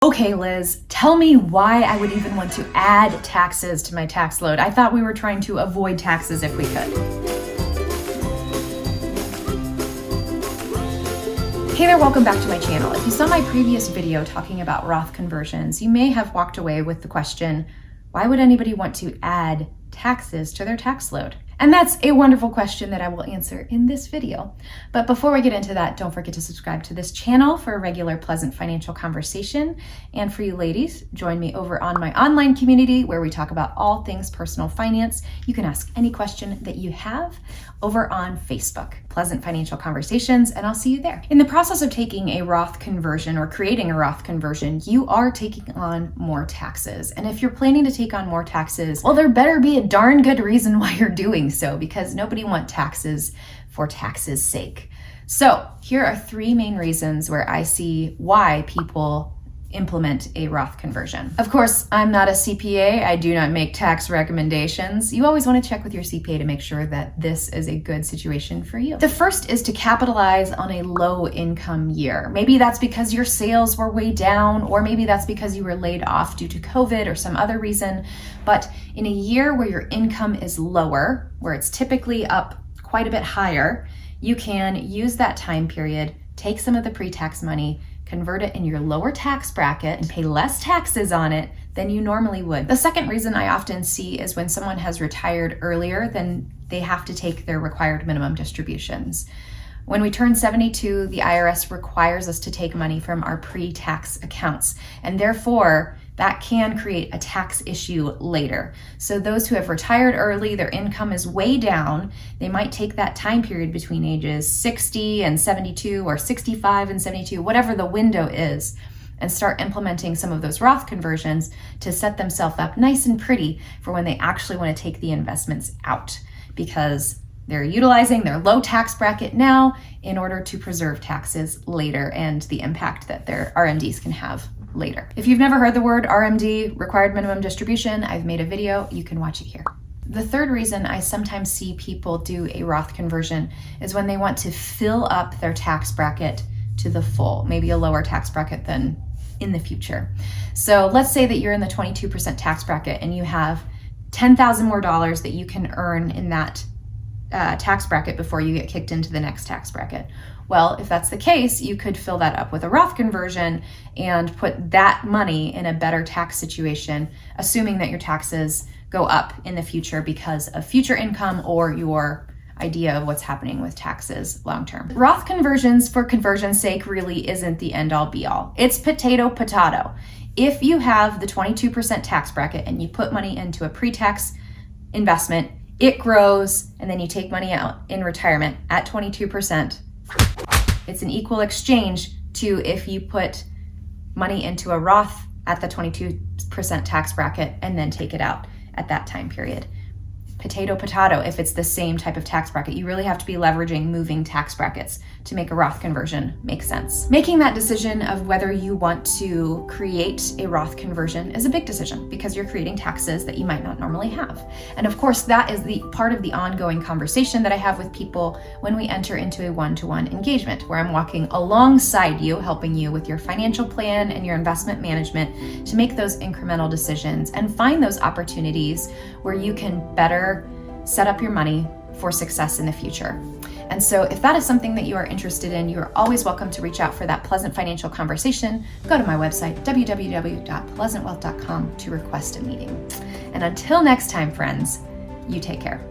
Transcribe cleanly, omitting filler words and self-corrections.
Okay, Liz, tell me why I would even want to add taxes to my tax load. I thought we were trying to avoid taxes if we could. Hey there, welcome back to my channel. If you saw my previous video talking about Roth conversions, you may have walked away with the question, why would anybody want to add taxes to their tax load? And that's a wonderful question that I will answer in this video. But before we get into that, don't forget to subscribe to this channel for a regular, pleasant financial conversation. And for you ladies, join me over on my online community where we talk about all things personal finance. You can ask any question that you have over on Facebook, Pleasant Financial Conversations, and I'll see you there. In the process of taking a Roth conversion or creating a Roth conversion, you are taking on more taxes. And if you're planning to take on more taxes, well, there better be a darn good reason why you're doing so, because nobody wants taxes for taxes' sake. So here are three main reasons where I see why people implement a Roth conversion. Of course, I'm not a CPA. I do not make tax recommendations. You always want to check with your CPA to make sure that this is a good situation for you. The first is to capitalize on a low income year. Maybe that's because your sales were way down, or maybe that's because you were laid off due to COVID or some other reason. But in a year where your income is lower, where it's typically up quite a bit higher, you can use that time period, take some of the pre-tax money, convert it in your lower tax bracket, and pay less taxes on it than you normally would. The second reason I often see is when someone has retired earlier, then they have to take their required minimum distributions. When we turn 72, the IRS requires us to take money from our pre-tax accounts, and therefore that can create a tax issue later. So those who have retired early, their income is way down, they might take that time period between ages 60 and 72 or 65 and 72, whatever the window is, and start implementing some of those Roth conversions to set themselves up nice and pretty for when they actually want to take the investments out, because they're utilizing their low tax bracket now in order to preserve taxes later and the impact that their RMDs can have later. If you've never heard the word RMD, required minimum distribution, I've made a video, you can watch it here. The third reason I sometimes see people do a Roth conversion is when they want to fill up their tax bracket to the full, maybe a lower tax bracket than in the future. So let's say that you're in the 22% tax bracket and you have $10,000 more that you can earn in that tax bracket before you get kicked into the next tax bracket. Well, if that's the case, you could fill that up with a Roth conversion and put that money in a better tax situation, assuming that your taxes go up in the future because of future income or your idea of what's happening with taxes long term. Roth conversions for conversion's sake really isn't the end all be all. It's potato. If you have the 22% tax bracket and you put money into a pre-tax investment, it grows, and then you take money out in retirement at 22%. It's an equal exchange to if you put money into a Roth at the 22% tax bracket and then take it out at that time period. Potato, if it's the same type of tax bracket. You really have to be leveraging moving tax brackets to make a Roth conversion make sense. Making that decision of whether you want to create a Roth conversion is a big decision because you're creating taxes that you might not normally have. And of course, that is the part of the ongoing conversation that I have with people when we enter into a one-to-one engagement, where I'm walking alongside you, helping you with your financial plan and your investment management to make those incremental decisions and find those opportunities where you can better set up your money for success in the future. And so if that is something that you are interested in, you're always welcome to reach out for that pleasant financial conversation. Go to my website, www.pleasantwealth.com, to request a meeting. And until next time, friends, you take care.